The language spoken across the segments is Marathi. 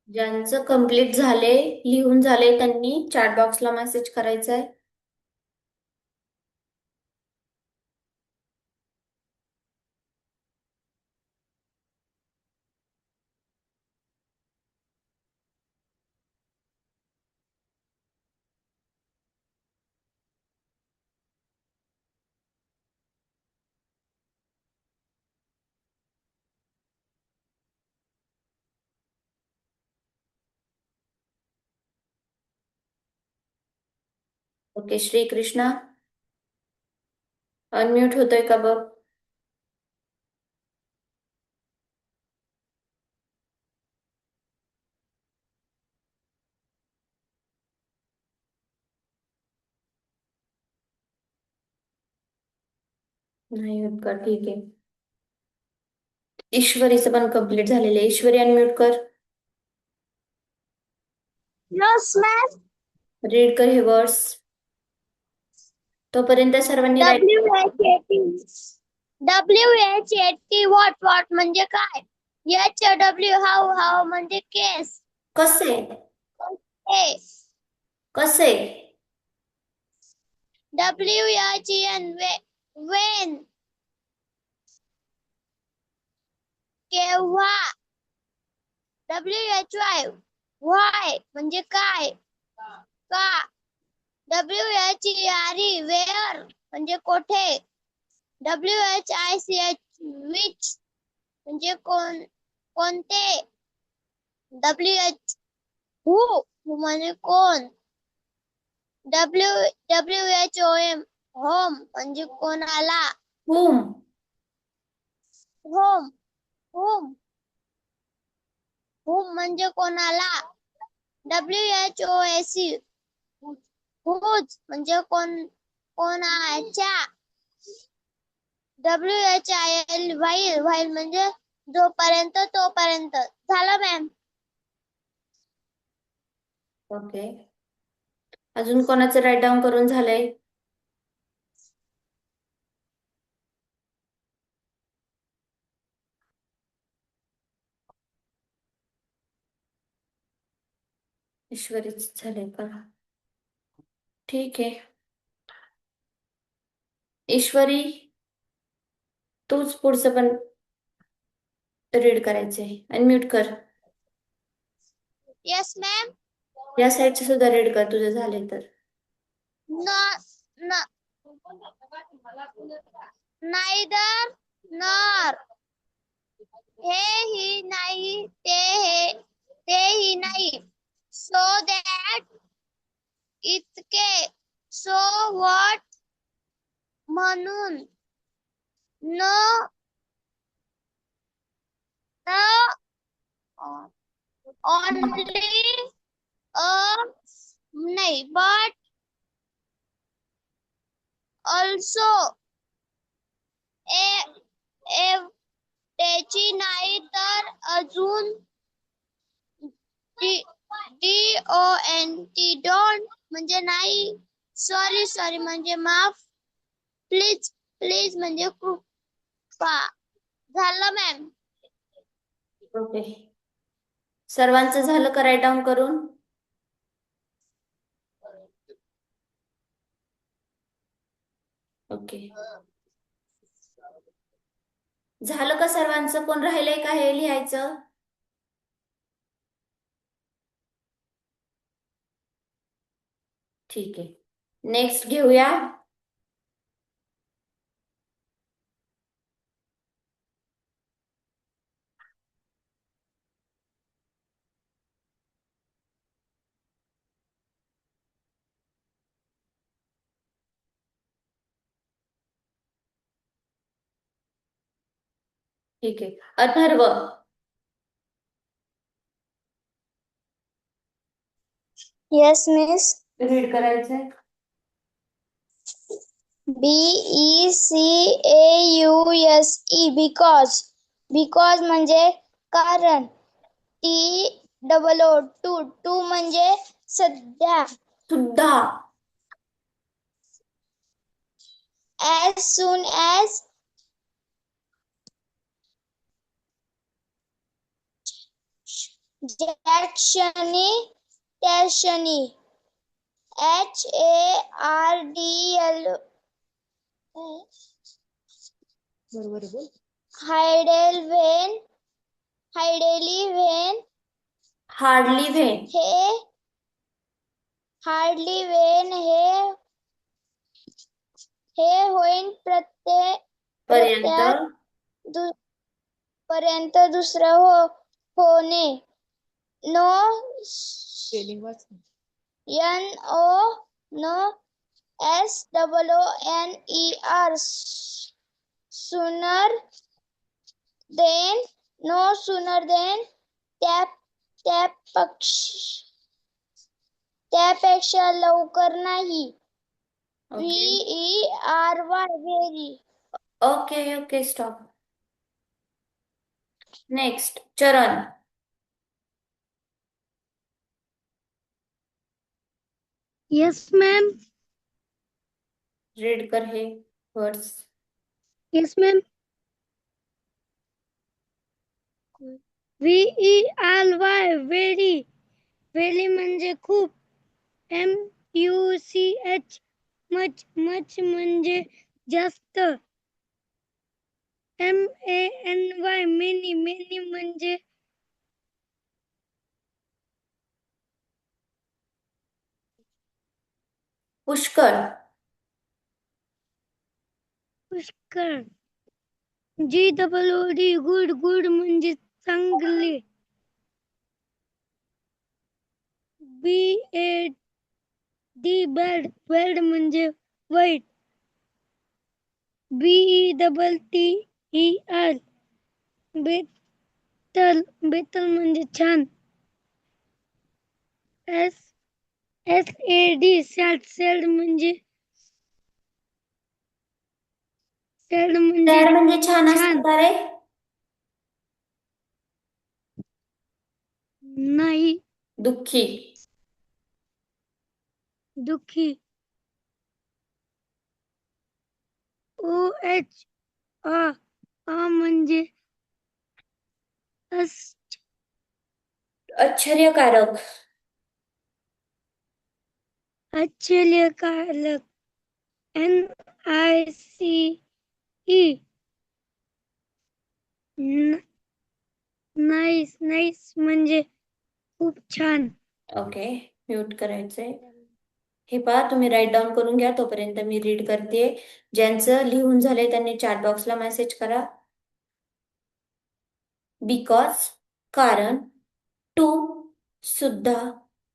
ज्यांचं कंप्लीट झाले, लिहून झाले, त्यांनी चॅट बॉक्सला मेसेज करायचा आहे. ओके, श्रीकृष्णा अनम्यूट होतोय का बघ. नाही होत का? ठीक आहे. ईश्वरीचं पण कंप्लीट झालेलं आहे. ईश्वरी अनम्यूट कर. Yes, ma'am. रीड कर हे वर्ड्स. तोपर्यंत सर्वांनी राईट. WH80 what म्हणजे काय? HW how म्हणजे केस. कसे? ए कसे? WHEN when केव्हा. WHY why म्हणजे काय का. WHERE where म्हणजे कोठे. WHICH which म्हणजे कोणते. WH who म्हणजे कोण. WHOM होम म्हणजे कोणाला. हुम. होम होम होम म्हणजे कोणाला. WHOSE whose म्हणजे कोणाच्या. WHIL while म्हणजे जोपर्यंत तोपर्यंत. झालं मॅम. ओके. अजून कोणाचं राईट डाऊन करून झालंय? ईश्वरीच झालंय का? ठीक आहे. ईश्वरी, तूच पुढचं पण रीड करायचंय. अनम्यूट कर. Yes ma'am. या साईडचे सुद्धा रीड कर, तुझे झाले तर. न नाहीदर नॉर. हे ही नाही ते ही नाही. सो दॅट इतके. सो व्हॉट म्हणून. नो ओनली नाही बट ऑल्सो. त्याची नाही तर अजून. DONT डोंट म्हणजे नाही. सॉरी म्हणजे माफ. प्लीज म्हणजे कृपा. झालं मॅम. ओके. सर्वांचं झालं का राईट डाऊन करून? ओके. झालं का सर्वांचं? कोण राहिलंय का हे लिहायचं? ठीक आहे. नेक्स्ट घेऊया. ठीक आहे. अथर्व. Yes miss. रीड करायचंय. BECAUSE बिकॉज म्हणजे कारण. TOO टू म्हणजे सध्या. सुद्धा. as soon as ज्या क्षणी त्या क्षणी HARDL बरोबर बोल. Hardly when hardly when hardly when हे हार्डली व्हेन हे होईन पर्यंत पर्यंत दुसरं होणे नो स्पेलिंग वाच. NO no SOONER sooner than no sooner than त्यापेक्षा लवकर नाही VERY very okay stop. Next चरण. Yes, ma'am. रीड कर हे words. Yes, ma'am. VERY very. Very म्हणजे खूप. MUCH much. Much म्हणजे जास्त. MANY many. Many म्हणजे पुष्कळ. पुष्कळ. GOOD good. Good म्हणजे चांगले. BAD bad. Bad म्हणजे वाईट. BETTER Bethel. बेतल म्हणजे छान. SAD sad. सॅड म्हणजे सॅड म्हणजे छान असतं का रे? नाही. दुःखी. दुःखी. OH म्हणजे आश्चर्यकारक. आश्चर्यकारक. NICE nice. नाईस म्हणजे खूप छान. ओके, म्यूट करायचंय. हे पहा, तुम्ही राईट डाऊन करून घ्या, तोपर्यंत मी रीड करते. ज्यांचं लिहून झालंय त्यांनी चॅट बॉक्सला मेसेज करा. बिकॉज कारण, टू सुद्धा,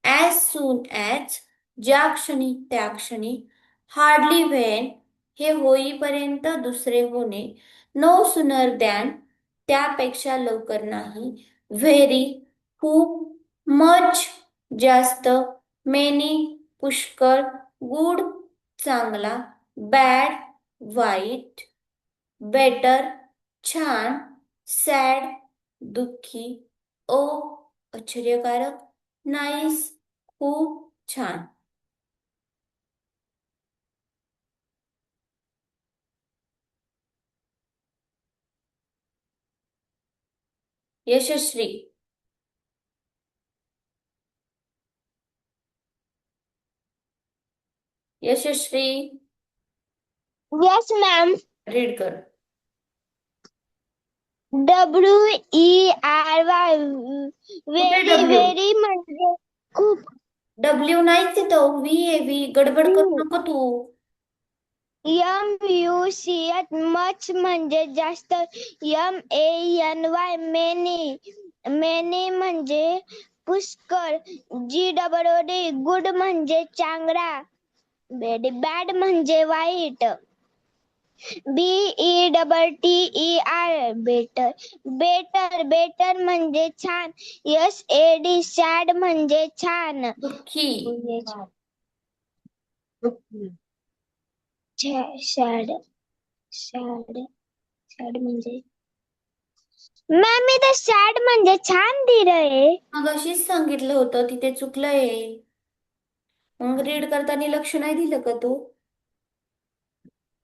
ॲज सून ॲज ज्या क्षणी त्या क्षणी, हार्डली व्हेन हे होईपर्यंत दुसरे होणे, नो सुनर दॅन त्यापेक्षा लवकर नाही, व्हेरी खूप, मच जास्त, मेनी पुष्कळ, गुड चांगला, बॅड वाईट, बेटर छान, सॅड दुःखी, ओ आश्चर्यकारक, नाईस खूप छान. यशस्वी. यशस्वी Yes, ma'am. रीड कर. WERY very W? very म्हणजे खूप. डब्ल्यू नाहीच तिथं, व्ही आहे व्ही. गडबड करू नको तू. MUCH मच म्हणजे जास्त. MANY many. मेनी म्हणजे पुष्कळ. GOOD गुड म्हणजे चांगला. बॅड म्हणजे वाईट. BETTER better. बेटर म्हणजे छान. SAD सॅड म्हणजे छान. दुःखी. सॅड म्हणजे मॅम मी तर सॅड म्हणजे छान दिलंय. मग अशीच सांगितलं होतं, तिथे चुकलंय. मग रीड करताना लक्ष नाही दिलं का तू?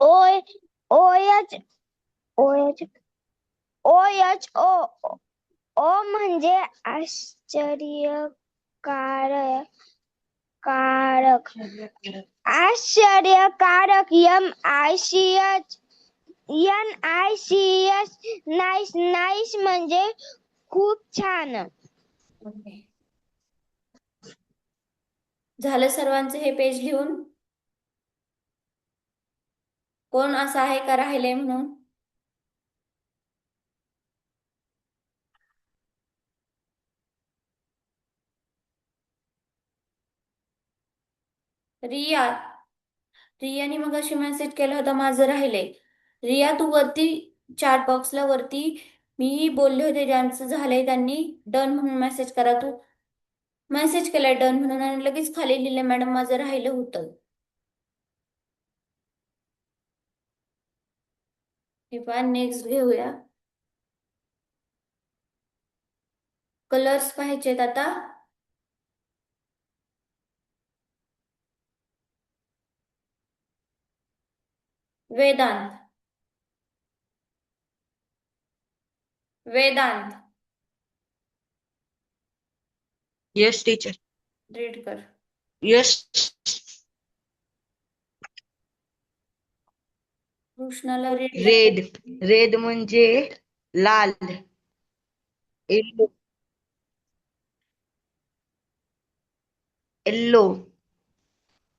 OH OH OHO ओ म्हणजे आश्चर्यकारक कारक आश्चर्यकारक NICH नाईस नाईस म्हणजे खूप छान. ओके. झालं सर्वांचं हे पेज लिहून? कोण असं आहे का राहिले म्हणून? रिया, रियाने मग अशी मेसेज केला होता माझं राहिले. रिया तू वरती चॅट बॉक्सला वरती मी बोलले होते ज्यांचं झालंय त्यांनी डन म्हणून मेसेज करा. तू मेसेज केलाय डन म्हणून आणि लगेच खाली लिहिलंय मॅडम माझं राहिलं होतं. हे पहा नेक्स्ट घेऊया. कलर्स पाहिजेत आता. Vedant, Vedant yes teacher. Read कर. यस. कृष्णाला रीड रेड. रेड म्हणजे लाल. येल्लो. येल्लो.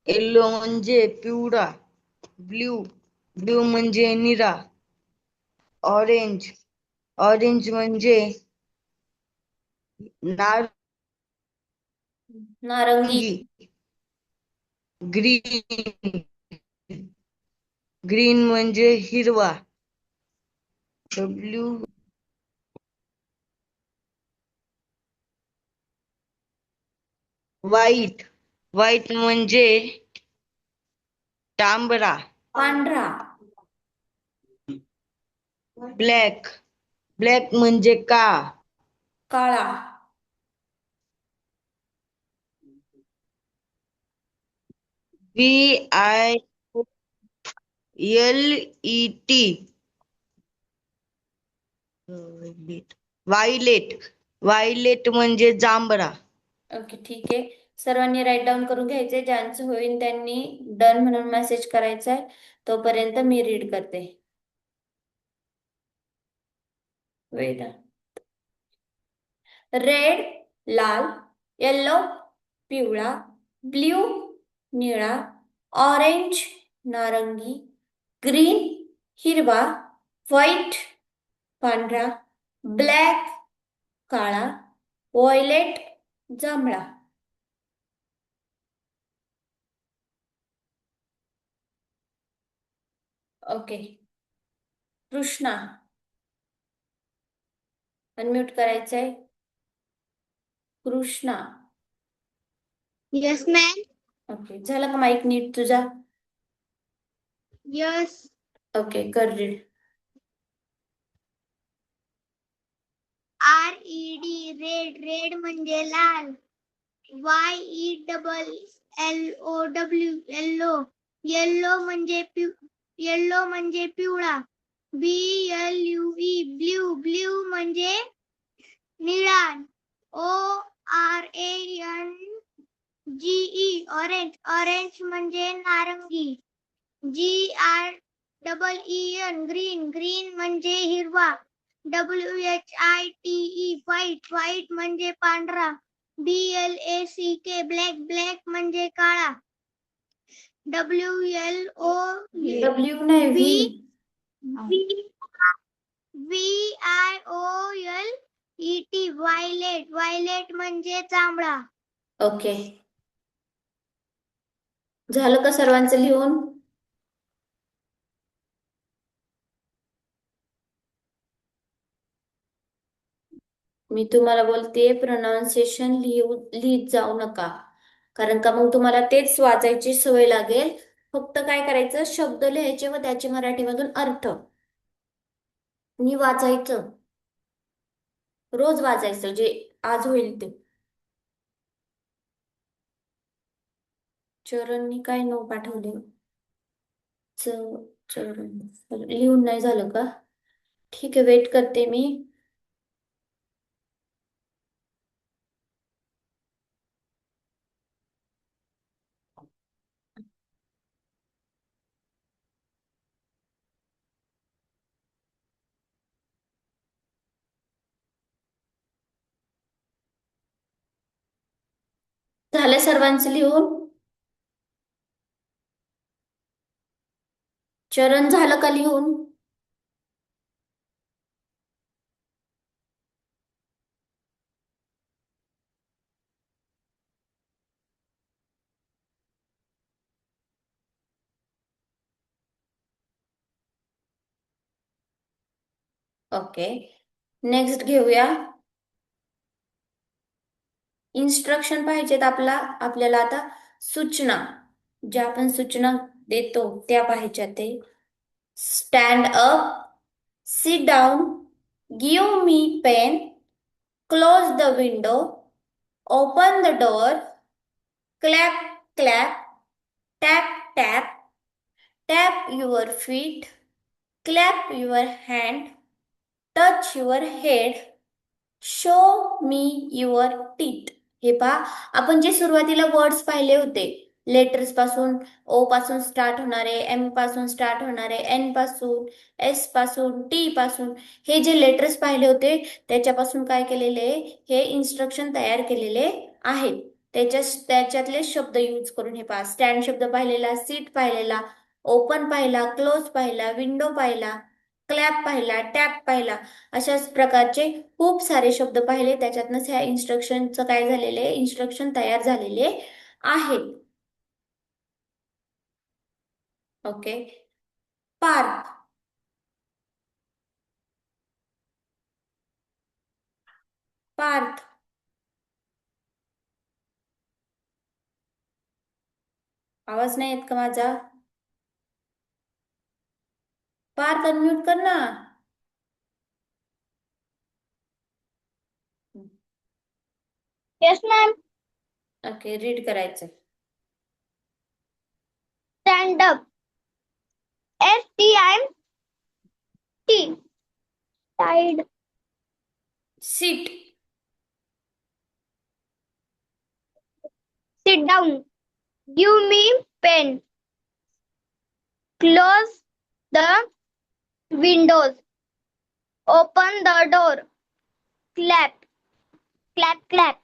येल्लो म्हणजे पिवळा. ब्ल्यू. ब्ल्यू म्हणजे निळा. ऑरेंज. ऑरेंज म्हणजे नारंगी. नारंगी. ग्रीन. ग्रीन म्हणजे हिरवा. ब्ल्यू. व्हाईट. व्हाईट म्हणजे तांबडा. पांढरा. ब्लॅक. ब्लॅक म्हणजे काळा. VILET. व्हायलेट. व्हायलेट म्हणजे जांभळा. ओके ठीक आहे. सर्वांनी राईट डाऊन करून घ्यायचे. ज्यांचं होईल त्यांनी डन म्हणून मेसेज करायचा आहे. तोपर्यंत मी रीड करते. वेदांत. रेड लाल, येल्लो पिवळा, ब्ल्यू निळा, ऑरेंज नारंगी, ग्रीन हिरवा, व्हाईट पांढरा, ब्लॅक काळा, व्हायलेट जांभळा. ओके. कृष्णा अनम्यूट करायचंय. कृष्णा. Yes ma'am. ओके झाला का माईक नीट तुझा? यस. ओके कर रीड. RED red. रेड म्हणजे लाल. YELLOW yellow. येल्लो म्हणजे पिवळा. BLUE blue. ब्ल्यू म्हणजे निळा. ORANGE orange. ऑरेंज म्हणजे नारंगी. GREEN green. ग्रीन म्हणजे हिरवा. WHITE white. व्हाईट म्हणजे पांढरा. BLACK black. ब्लॅक म्हणजे काळा. डब्ल्यू नाही व्ही. VIOLET violet. व्हायलेट म्हणजे जांभळा. ओके झालं का सर्वांचं लिहून? मी तुम्हाला बोलते प्रोनाउन्सिएशन लिहित जाऊ नका. कारण का मग तुम्हाला तेच वाचायची सवय लागेल. फक्त काय करायचं शब्द लिहायचे व त्याचे मराठीमधून अर्थ आणि वाचायचं. रोज वाचायचं जे आज होईल ते. चरणनी काय नो पाठवले? चरण लिहून नाही झालं का? ठीक आहे वेट करते मी. झालं सर्वांचं लिहून? चरण झालं का लिहून? ओके, नेक्स्ट घेऊया. इन्स्ट्रक्शन पाहिजेत आपल्याला आता सूचना, ज्या आपण सूचना देतो त्या पाहिजेत. ते stand up, sit down, give me pen, close the window, open the door, clap clap, tap tap, tap your feet, clap your hand, touch your head, show me your teeth. हे पहा, आपण जे सुरुवातीला वर्ड्स पाहिले होते, लेटर्स पासून, ओ पासून स्टार्ट होणारे, एम पासून स्टार्ट होणारे, एन पासून, एस पासून, टी पासून, हे जे लेटर्स पाहिले होते त्याच्यापासून काय केलेले, हे इन्स्ट्रक्शन तयार केलेले आहेत. त्याच्यातले शब्द यूज करून हे पहा, स्टँड शब्द पाहिलेला, सीट पाहिलेला, ओपन पाहिला, क्लोज पाहिला, विंडो पाहिला, क्लॅप पाहिला, टॅप पाहिला, अशाच प्रकारचे खूप सारे शब्द पाहिले. त्याच्यातनंच ह्या इन्स्ट्रक्शनचं काय झालेले, इन्स्ट्रक्शन तयार झालेले आहेत. ओके, पार्क, पार्थ, आवाज नाही येत का माझा? पार्थ अनम्यूट कर ना. Yes ma'am. ओके, रीड करायचं. स्टँड अप, STIT, टाइड. Seat, sit down, give me pen, close the windows, open the door, clap clap clap,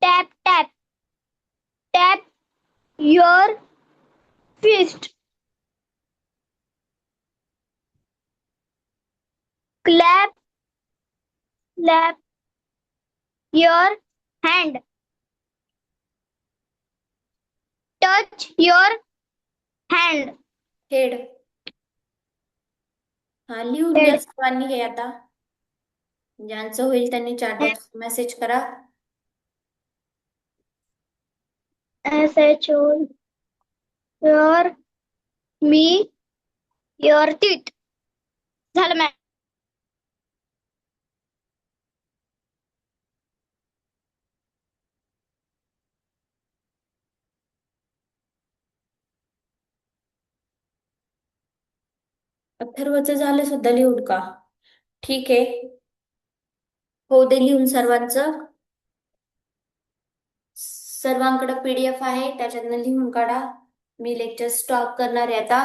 tap tap, tap your fist, clap clap your hand, touch your hand. Head. हा, लिहून घ्या सर्वांनी हे आता. ज्यांचं होईल त्यांनी चॅट बॉक्स मेसेज करा. SHO your me your teeth. झालं मॅम. अथर्वचं झालं सुद्धा लिहून का? ठीक आहे, हो दे लिहून सर्वांचं. सर्वांकडे PDF आहे, त्याच्यातनं लिहून काढा. मी लेक्चर स्टॉप करणार आहे आता.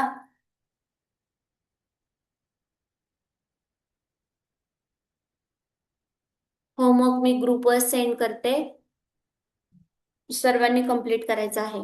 होमवर्क मी ग्रुपवर सेंड करते, सर्वांनी कंप्लीट करायचं आहे.